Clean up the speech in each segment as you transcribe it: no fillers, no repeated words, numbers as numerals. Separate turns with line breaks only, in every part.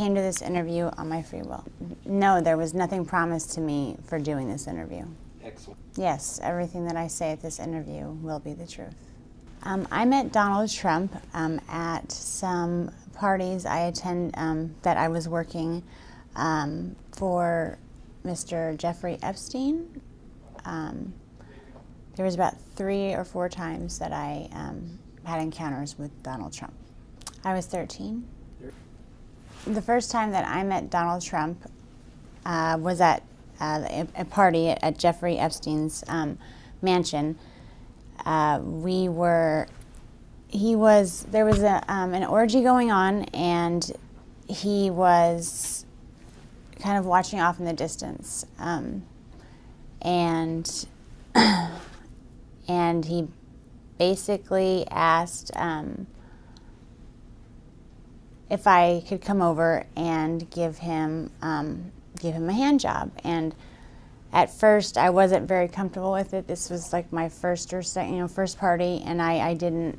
came to this interview on my free will. No, there was nothing promised to me for doing this interview.
Excellent.
Yes, everything that I say at this interview will be the truth. I met Donald Trump at some parties I attend that I was working for Mr. Jeffrey Epstein. There was about 3 or 4 times that I had encounters with Donald Trump. I was 13. The first time that I met Donald Trump was at a party at Jeffrey Epstein's mansion. There was an orgy going on, and he was kind of watching off in the distance. And he basically asked if I could come over and give him a hand job. And at first, I wasn't very comfortable with it. This was like my first party, and I didn't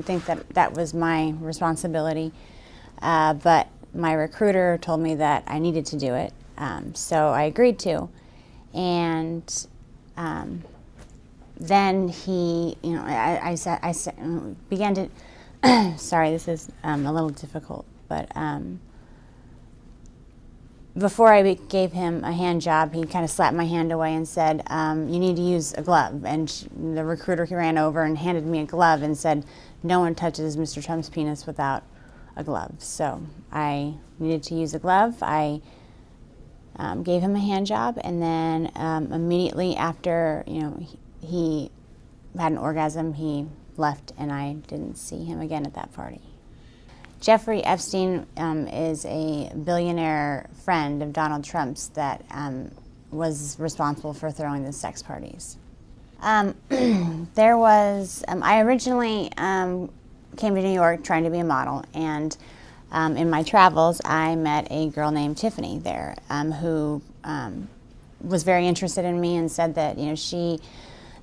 think that was my responsibility. But my recruiter told me that I needed to do it, so I agreed to. And then he, I began to. Sorry, this is a little difficult, but before I gave him a hand job, he kind of slapped my hand away and said, "You need to use a glove." And the recruiter ran over and handed me a glove and said, "No one touches Mr. Trump's penis without a glove." So I needed to use a glove. I gave him a hand job, and then immediately after, he had an orgasm, he left, and I didn't see him again at that party. Jeffrey Epstein is a billionaire friend of Donald Trump's that was responsible for throwing the sex parties. I originally came to New York trying to be a model, and in my travels I met a girl named Tiffany there who was very interested in me and said that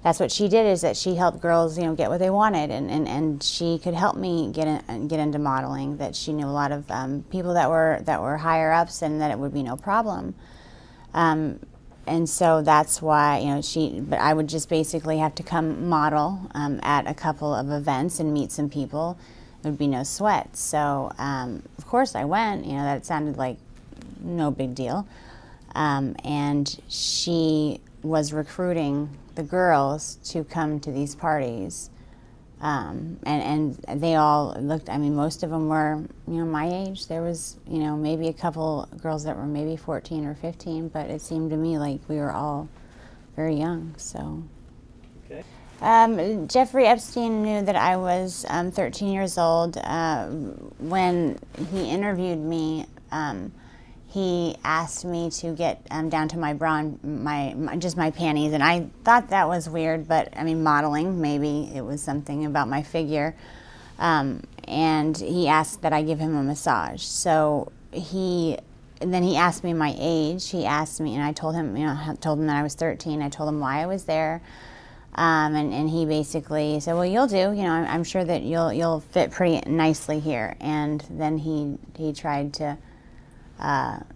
that's what she did, is that she helped girls, get what they wanted, and she could help me get into modeling. That she knew a lot of people that were higher ups, and that it would be no problem. And so that's why, but I would just basically have to come model at a couple of events and meet some people. It would be no sweat. So of course I went. That sounded like no big deal. And she was recruiting the girls to come to these parties, and they all looked. Most of them were, my age. There was, maybe a couple girls that were maybe 14 or 15, but it seemed to me like we were all very young. So,
okay.
Jeffrey Epstein knew that I was 13 years old. When he interviewed me, he asked me to get down to my bra, just my panties, and I thought that was weird, but modeling, maybe it was something about my figure. And he asked that I give him a massage. So then he asked me my age. He asked me, and I told him, told him that I was 13. I told him why I was there, and he basically said, "Well, you'll do. I'm sure that you'll fit pretty nicely here." And then he tried to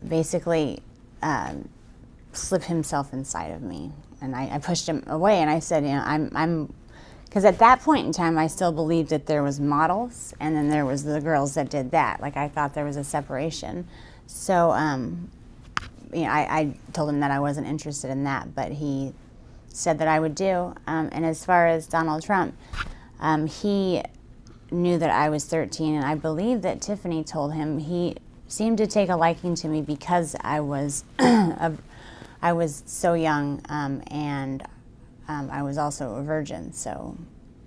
basically slip himself inside of me, and I pushed him away, and I said, because at that point in time I still believed that there was models, and then there was the girls that did that. Like, I thought there was a separation. So I told him that I wasn't interested in that, but he said that I would do. And as far as Donald Trump, he knew that I was 13, and I believe that Tiffany told him. He seemed to take a liking to me because I was I was so young, and I was also a virgin. So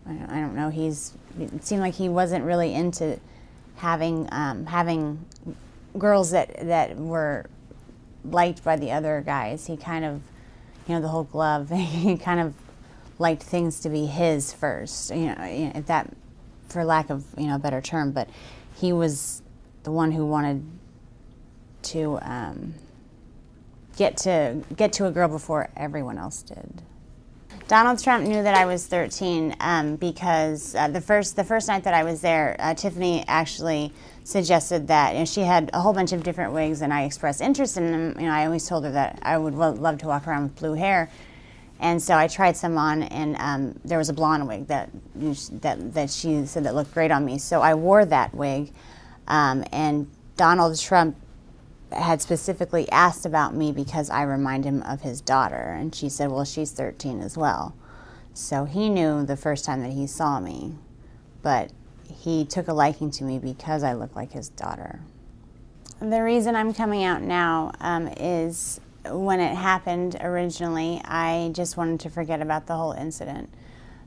I don't know. It seemed like he wasn't really into having girls that were liked by the other guys. He kind of, the whole glove. He kind of liked things to be his first. If that, for lack of a better term, but he was the one who wanted to get to a girl before everyone else did. Donald Trump knew that I was 13 because the first night that I was there, Tiffany actually suggested that she had a whole bunch of different wigs, and I expressed interest in them. I always told her that I would love to walk around with blue hair, and so I tried some on, and there was a blonde wig that she said that looked great on me. So I wore that wig, and Donald Trump had specifically asked about me because I remind him of his daughter, and she said, well, she's 13 as well. So he knew the first time that he saw me, but he took a liking to me because I look like his daughter. The reason I'm coming out now is when it happened originally, I just wanted to forget about the whole incident.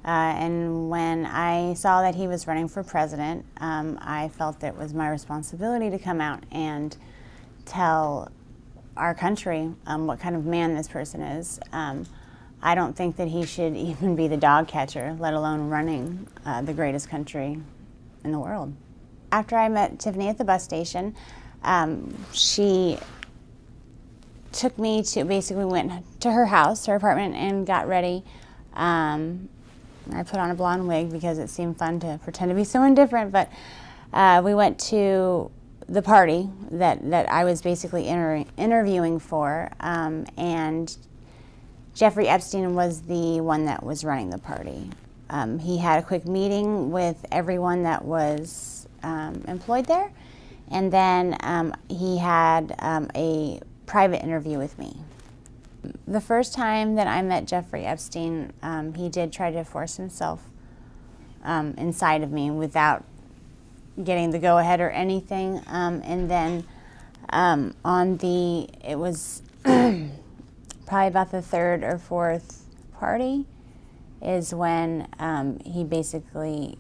And when I saw that he was running for president, I felt that it was my responsibility to come out and tell our country what kind of man this person is. I don't think that he should even be the dog catcher, let alone running the greatest country in the world. After I met Tiffany at the bus station, she took me to, basically went to her house, her apartment, and got ready. I put on a blonde wig because it seemed fun to pretend to be someone different, but we went to the party that I was basically interviewing for, and Jeffrey Epstein was the one that was running the party. He had a quick meeting with everyone that was employed there, and then he had a private interview with me. The first time that I met Jeffrey Epstein, he did try to force himself inside of me without getting the go-ahead or anything, and then it was probably about the third or fourth party is when he basically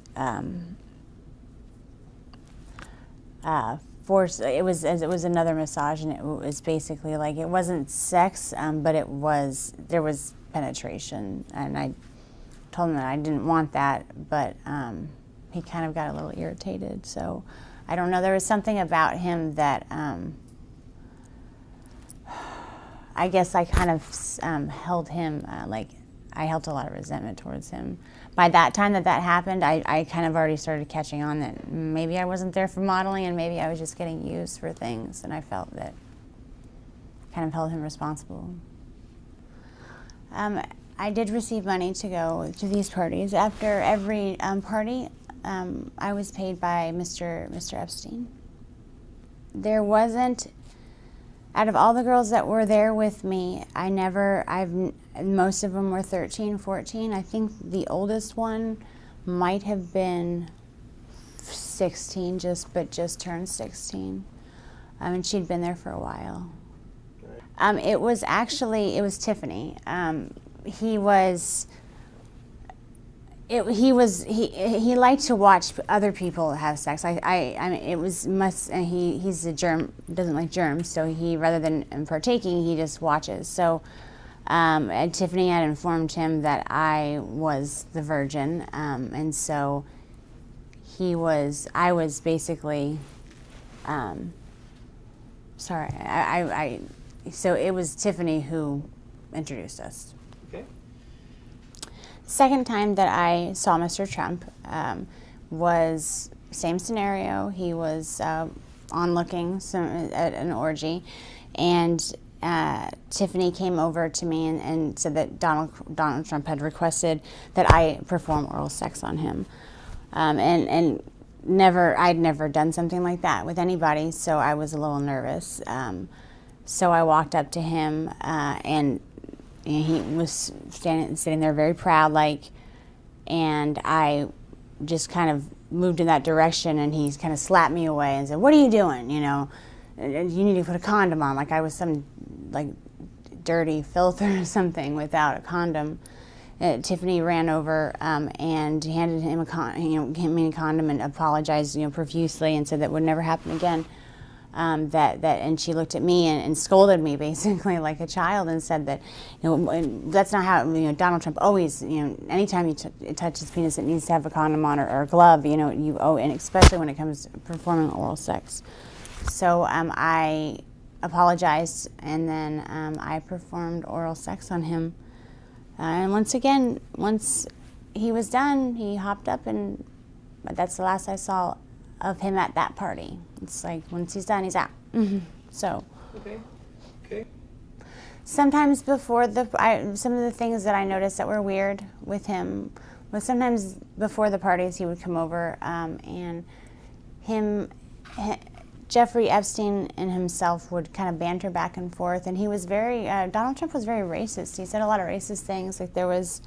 forced, it was another massage, and it was basically like, it wasn't sex, but there was penetration, and I told him that I didn't want that, but he kind of got a little irritated. So I don't know, there was something about him that I guess I kind of held him, I held a lot of resentment towards him. By that time that happened, I kind of already started catching on that maybe I wasn't there for modeling, and maybe I was just getting used for things, and I felt that kind of held him responsible. I did receive money to go to these parties. After every party, I was paid by Mr. Epstein. There wasn't, out of all the girls that were there with me, most of them were 13, 14. I think the oldest one might have been 16, but just turned 16. And she'd been there for a while. It was Tiffany. He liked to watch other people have sex. I mean, he's a germ, doesn't like germs, so he, rather than partaking, he just watches. So and Tiffany had informed him that I was the virgin, and so I was basically, so it was Tiffany who introduced us. Okay. Second time that I saw Mr. Trump was same scenario. He was onlooking at an orgy, and Tiffany came over to me and said that Donald Trump had requested that I perform oral sex on him, and I'd never done something like that with anybody, so I was a little nervous. So I walked up to him, and he was sitting there very proud, and I just kind of moved in that direction, and he kind of slapped me away and said, "What are you doing? You need to put a condom on," like I was some dirty filth or something without a condom. Tiffany ran over and handed him a condom and apologized, profusely, and said that would never happen again. And she looked at me and scolded me basically like a child and said that, that's not how, Donald Trump always, anytime you touch his penis, it needs to have a condom on or a glove, and especially when it comes to performing oral sex. So I apologized, and then I performed oral sex on him. And once he was done, he hopped up, and that's the last I saw of him at that party. It's like once he's done, he's out. So.
Okay. Okay.
Sometimes before some of the things that I noticed that were weird with him was sometimes before the parties he would come over, and Jeffrey Epstein and himself would kind of banter back and forth, and he was Donald Trump was very racist. He said a lot of racist things. Like there was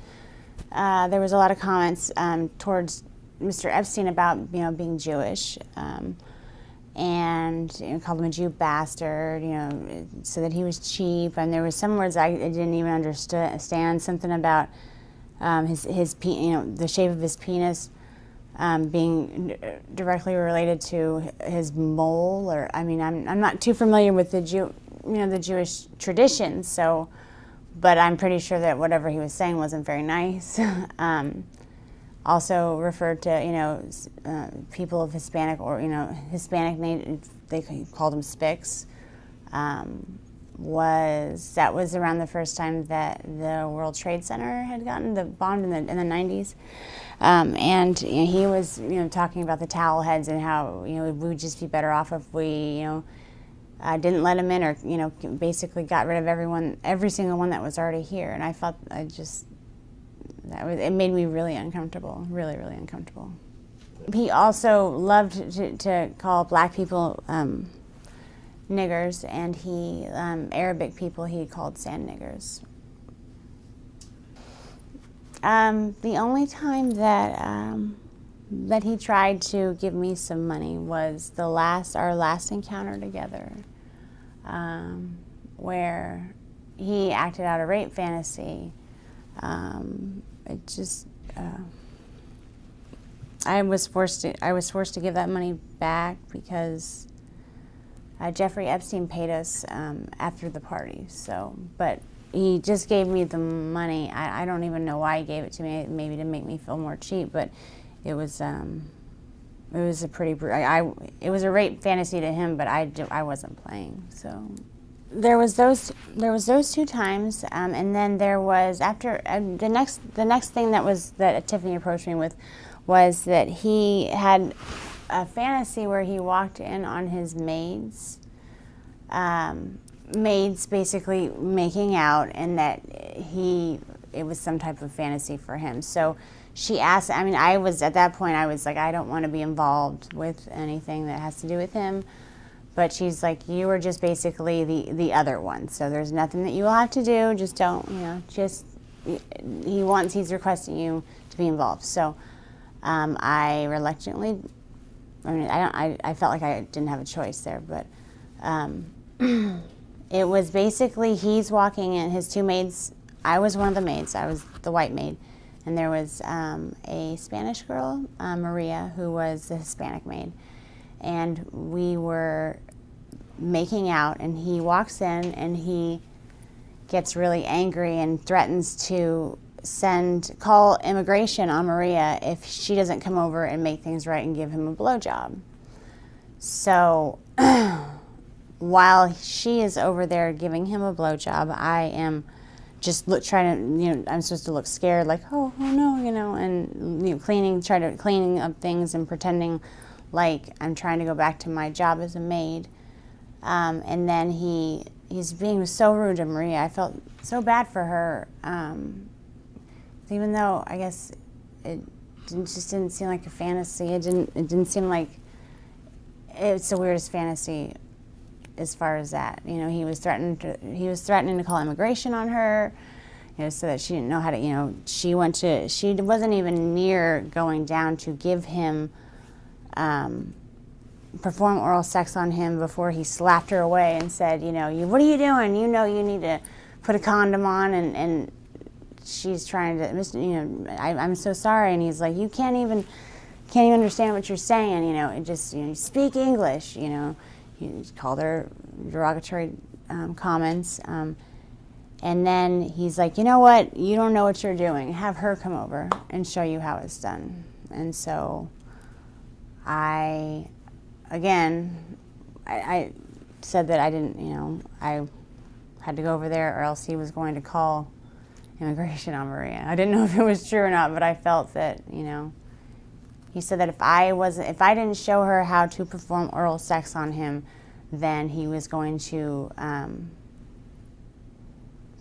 a lot of comments towards Mr. Epstein about being Jewish, and called him a Jew bastard, so that he was cheap. And there was some words I didn't even understand. Something about his the shape of his penis being directly related to his mole, or I'm not too familiar with the the Jewish traditions, so, but I'm pretty sure that whatever he was saying wasn't very nice. Also referred to people of Hispanic or Hispanic name, they called them spics. That was around the first time that the World Trade Center had gotten the bombed in the 90s. And he was talking about the towel heads and how we would just be better off if we didn't let him in, or basically got rid of every single one that was already here. And I felt it made me really uncomfortable, really, really uncomfortable. He also loved to call black people niggers, and Arabic people he called sand niggers. The only time that he tried to give me some money was our last encounter together, where he acted out a rape fantasy. I was forced to give that money back because Jeffrey Epstein paid us after the party. So, but he just gave me the money. I don't even know why he gave it to me. Maybe to make me feel more cheap, but it was a rape fantasy to him, but I wasn't playing. So. There was those 2 times, and then there was after the next thing that Tiffany approached me with was that he had a fantasy where he walked in on his maids basically making out, and that it was some type of fantasy for him. So she asked. I was at that point. I was like, I don't want to be involved with anything that has to do with him. But she's like, you were just basically the other one. So there's nothing that you will have to do. Just don't, he's requesting you to be involved. So I reluctantly, I felt like I didn't have a choice there. But it was basically he's walking in, his 2 maids. I was one of the maids. I was the white maid. And there was a Spanish girl, Maria, who was the Hispanic maid. And we were making out, and he walks in and he gets really angry and threatens to call immigration on Maria if she doesn't come over and make things right and give him a blowjob. So while she is over there giving him a blowjob, I am just trying to, I'm supposed to look scared, like, oh no, and cleaning up things and pretending like I'm trying to go back to my job as a maid. And then he's being so rude to Maria. I felt so bad for her, even though I guess it just didn't seem like a fantasy. It didn't seem like it's the weirdest fantasy as far as that. He was threatening to call immigration on her, so that she didn't know how to. She wasn't even near going down to give him. Perform oral sex on him before he slapped her away and said, what are you doing? You need to put a condom on, and she's trying to, I'm so sorry, and he's like, you can't even understand what you're saying, it just, speak English, he called her derogatory comments, and then he's like, you know what, you don't know what you're doing, have her come over and show you how it's done. And so I said that I didn't, I had to go over there, or else he was going to call immigration on Maria. I didn't know if it was true or not, but I felt that, he said that if I didn't show her how to perform oral sex on him, then he was going to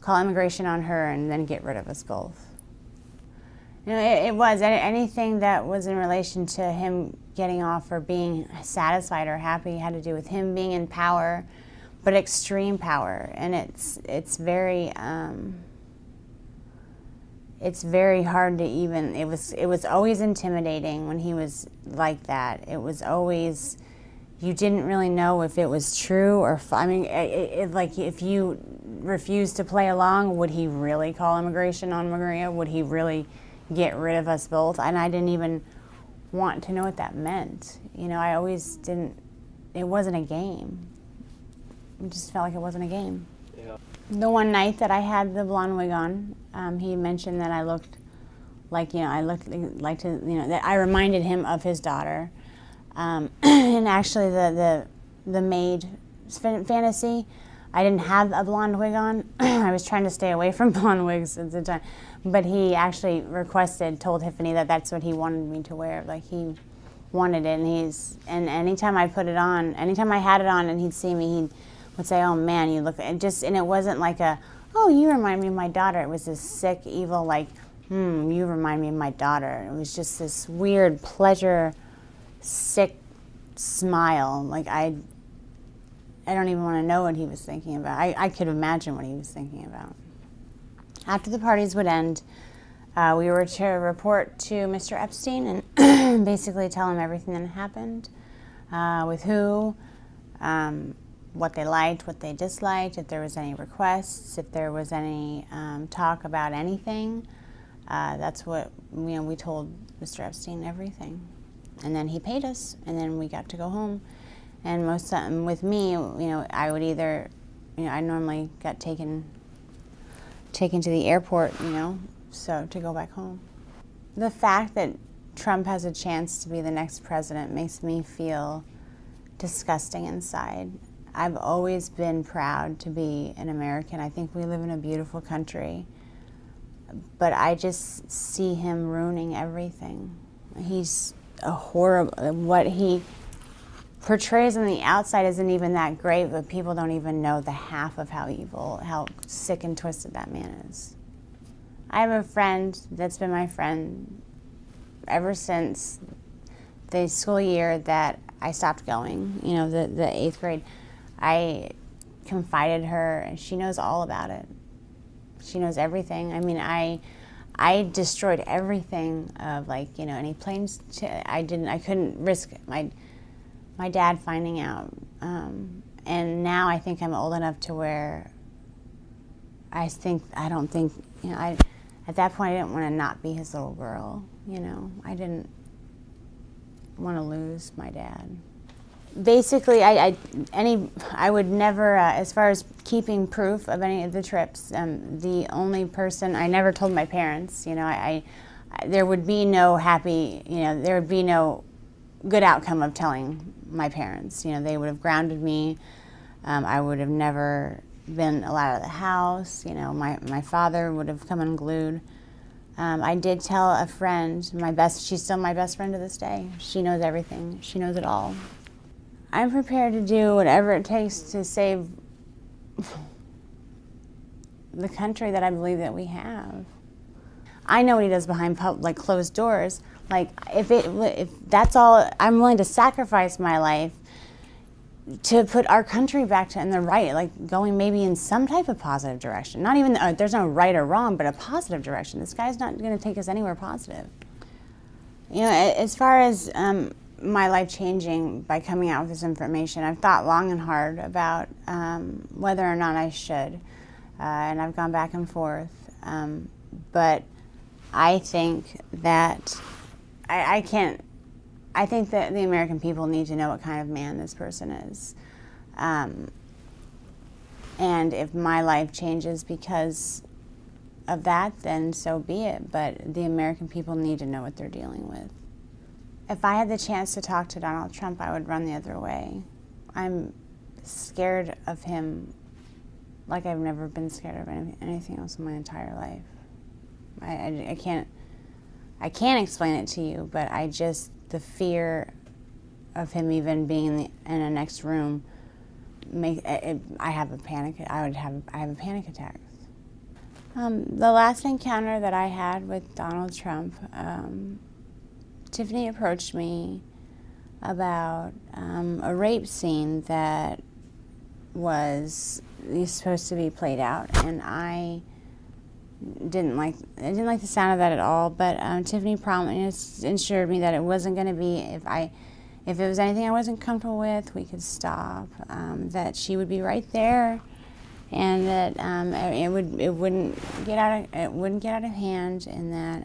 call immigration on her and then get rid of us both. It was anything that was in relation to him getting off or being satisfied or happy had to do with him being in power, but extreme power. And it's very hard to even. It was always intimidating when he was like that. It was always, you didn't really know if it was true or. Like if you refused to play along, would he really call immigration on Maria? Would he really get rid of us both? And I didn't even want to know what that meant. I always didn't. It wasn't a game. It just felt like it wasn't a game.
Yeah.
The one night that I had the blonde wig on, he mentioned that I looked like, that I reminded him of his daughter. And actually the maid fantasy, I didn't have a blonde wig on. I was trying to stay away from blonde wigs at the time. But he actually told Tiffany that that's what he wanted me to wear. Like, he wanted it, and anytime I put it on, anytime I had it on and he'd see me, he would say, "Oh man, you look," and it wasn't like "Oh, you remind me of my daughter." It was this sick, evil, like, you remind me of my daughter. It was just this weird pleasure, sick smile. Like, I don't even want to know what he was thinking about. I could imagine what he was thinking about. After the parties would end, we were to report to Mr. Epstein and basically tell him everything that happened, with who, what they liked, what they disliked, if there was any requests, if there was any talk about anything. That's what, we told Mr. Epstein everything. And then he paid us, and then we got to go home. And with me, I would either, I normally got taken to the airport, so to go back home. The fact that Trump has a chance to be the next president makes me feel disgusting inside. I've always been proud to be an American. I think we live in a beautiful country, but I just see him ruining everything. He's a horrible, what he portrays on the outside isn't even that great, but people don't even know the half of how evil, how sick and twisted that man is. I have a friend that's been my friend ever since the school year that I stopped going, the 8th grade. I confided her, and she knows all about it. She knows everything. I destroyed everything of, any planes. I couldn't risk my dad finding out. And now I think I'm old enough to where at that point I didn't want to not be his little girl, I didn't want to lose my dad. Basically, I would never, as far as keeping proof of any of the trips, the only person, I never told my parents, there would be no happy, there would be no good outcome of telling my parents. They would have grounded me. I would have never been allowed out of the house. My father would have come unglued. I did tell a friend, she's still my best friend to this day. She knows everything. She knows it all. I'm prepared to do whatever it takes to save the country that I believe that we have. I know what he does behind closed doors. If that's all, I'm willing to sacrifice my life to put our country back in the right, going maybe in some type of positive direction. Not even, there's no right or wrong, but a positive direction. This guy's not going to take us anywhere positive. As far as my life changing by coming out with this information, I've thought long and hard about whether or not I should. And I've gone back and forth. But I think that I think that the American people need to know what kind of man this person is. And if my life changes because of that, then so be it. But the American people need to know what they're dealing with. If I had the chance to talk to Donald Trump, I would run the other way. I'm scared of him like I've never been scared of anything else in my entire life. I can't explain it to you, but the fear of him even being in the next room, I have a panic attack. The last encounter that I had with Donald Trump, Tiffany approached me about a rape scene that was supposed to be played out, and I didn't like the sound of that at all. But Tiffany assured me that it wasn't going to be, if it was anything I wasn't comfortable with, we could stop. That she would be right there, and that it wouldn't get out of hand, and that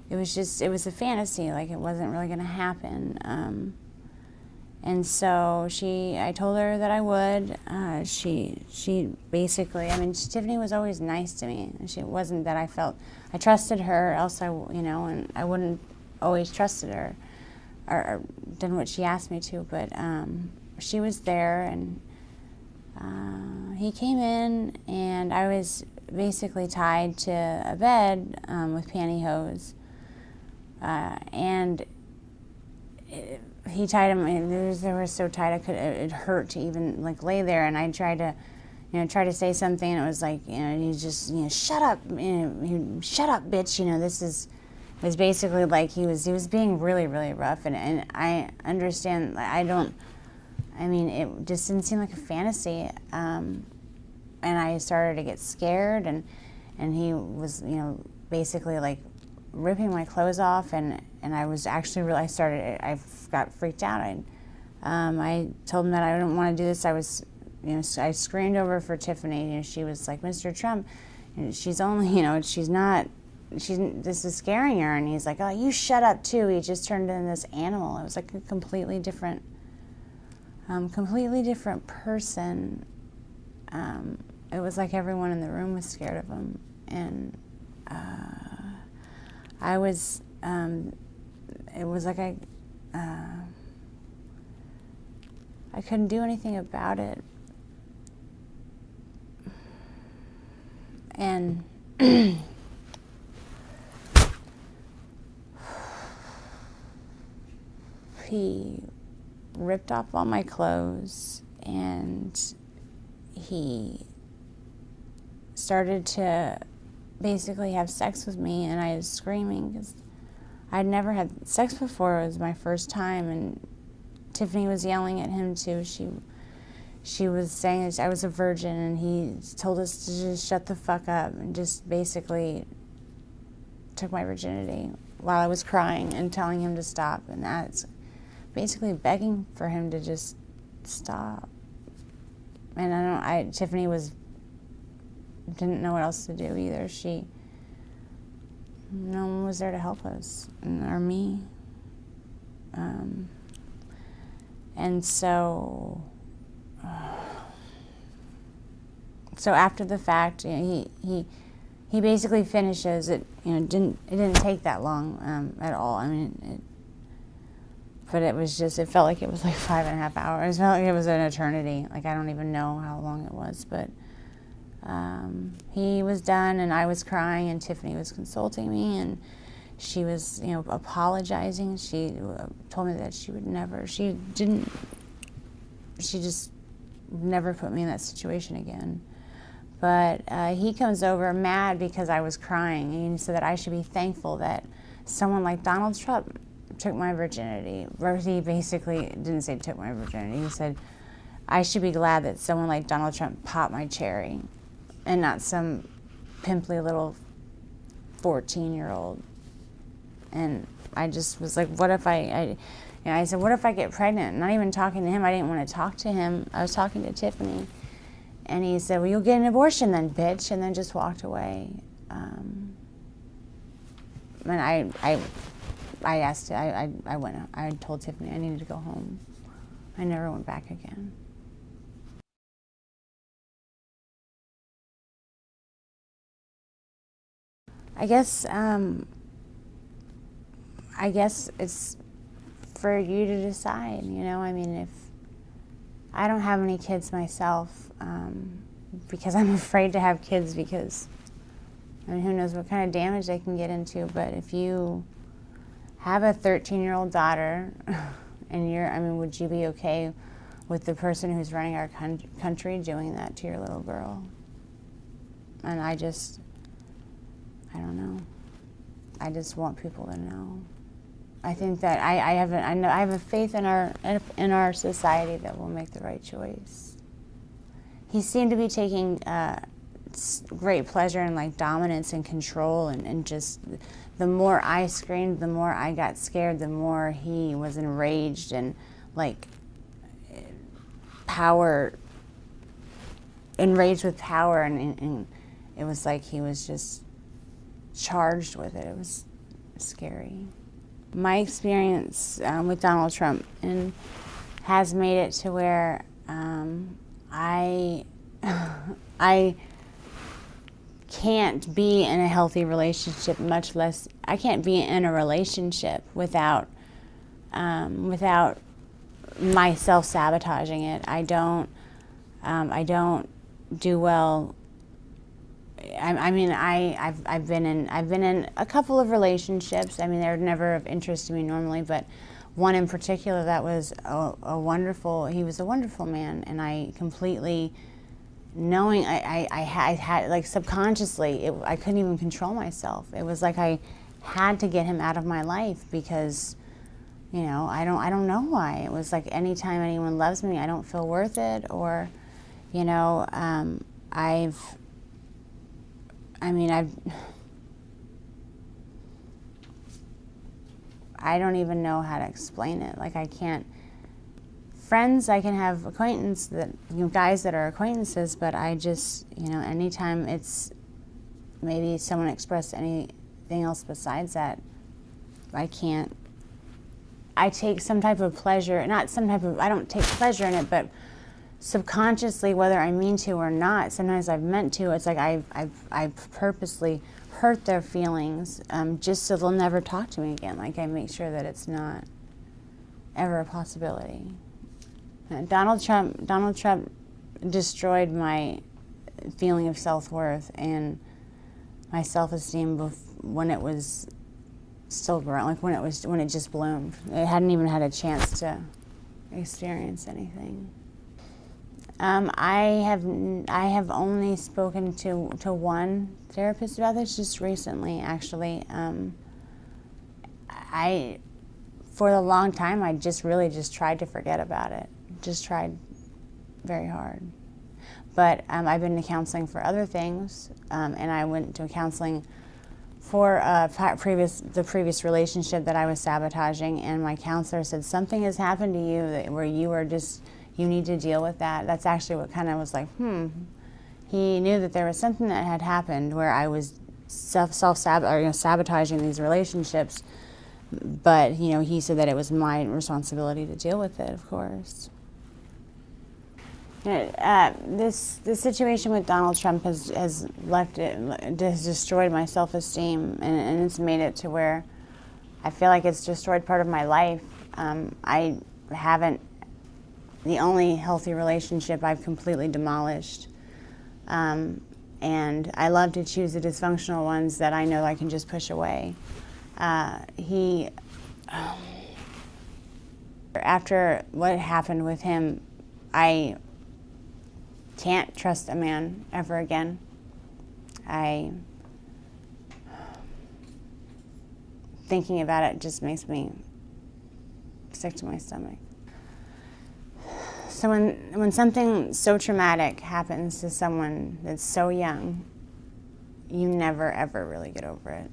it was a fantasy, like it wasn't really going to happen. And so I told her that I would. She basically, Tiffany was always nice to me. It wasn't that I trusted her, else and I wouldn't always trusted her or done what she asked me to. But she was there, and he came in, and I was basically tied to a bed with pantyhose, and he tied him, and they were so tight it hurt to even lay there. And I tried to say something, and it was like, he just, shut up, shut up, bitch. It was basically like he was being really, really rough, and I understand. It just didn't seem like a fantasy, and I started to get scared, and he was, basically ripping my clothes off, and I was actually I got freaked out. I told him that I didn't want to do this. I screamed over for Tiffany. She was like, Mr. Trump, she's only, this is scaring her. And he's like, oh, you shut up too. He just turned into this animal. It was like a completely different person. It was like everyone in the room was scared of him, and I was. It was like I couldn't do anything about it, and he ripped off all my clothes, and he started to basically have sex with me, and I was screaming because I'd never had sex before. It was my first time, and Tiffany was yelling at him too. She was saying that I was a virgin, and he told us to just shut the fuck up, and just basically took my virginity while I was crying and telling him to stop. And that's basically begging for him to just stop. And Tiffany didn't know what else to do either. No one was there to help us, or me. And so after the fact, he basically finishes it. It didn't take that long at all. But it was just, it felt like it was like 5.5 hours. It felt like it was an eternity. I don't even know how long it was, but he was done, and I was crying, and Tiffany was consulting me, and she was, apologizing. She told me that she just never put me in that situation again. But he comes over mad because I was crying, and he said that I should be thankful that someone like Donald Trump took my virginity. He basically didn't say took my virginity. He said, I should be glad that someone like Donald Trump popped my cherry, and not some pimply little 14-year-old. And I just was like, what if I said, what if I get pregnant? Not even talking to him. I didn't want to talk to him. I was talking to Tiffany. And he said, well, you'll get an abortion then, bitch, and then just walked away. And I asked, I told Tiffany I needed to go home. I never went back again. I guess it's for you to decide, if I don't have any kids myself, because I'm afraid to have kids, because I mean, who knows what kind of damage they can get into, but if you have a 13-year-old daughter and I mean, would you be okay with the person who's running our country doing that to your little girl? And I don't know. I just want people to know. I think that I have a faith in our society that we'll make the right choice. He seemed to be taking great pleasure in like dominance and control, and just the more I screamed, the more I got scared, the more he was enraged and like enraged with power, and it was like he was just charged with it. It was scary. My experience with Donald Trump has made it to where I can't be in a healthy relationship, much less I can't be in a relationship without myself sabotaging it. I don't do well. I've been in a couple of relationships. I mean, they're never of interest to me normally, but one in particular that was he was a wonderful man, and I completely, knowing I had like subconsciously, I couldn't even control myself. It was like I had to get him out of my life because, you know, I don't know why. It was like anytime anyone loves me, I don't feel worth it, or, you know, I don't even know how to explain it. Like, I can't. Friends, I can have acquaintances guys that are acquaintances, but I just, you know, anytime it's maybe someone expressed anything else besides that, I can't. I take some type of pleasure, I don't take pleasure in it, but subconsciously, whether I mean to or not, sometimes I've meant to. It's like I purposely hurt their feelings just so they'll never talk to me again. Like, I make sure that it's not ever a possibility. And Donald Trump destroyed my feeling of self-worth and my self-esteem when it was still growing, like when it just bloomed. It hadn't even had a chance to experience anything. I have only spoken to one therapist about this just recently, actually. For a long time, I really tried to forget about it. Just tried very hard. But I've been to counseling for other things, and I went to counseling for the previous relationship that I was sabotaging, and my counselor said, something has happened to you where you need to deal with that. That's actually what kind of was like, He knew that there was something that had happened where I was sabotaging these relationships, but, you know, he said that it was my responsibility to deal with it, of course. This situation with Donald Trump has destroyed my self-esteem, and it's made it to where I feel like it's destroyed part of my life. The only healthy relationship I've completely demolished. And I love to choose the dysfunctional ones that I know I can just push away. After what happened with him, I can't trust a man ever again. Thinking about it just makes me sick to my stomach. So when something so traumatic happens to someone that's so young, you never ever really get over it.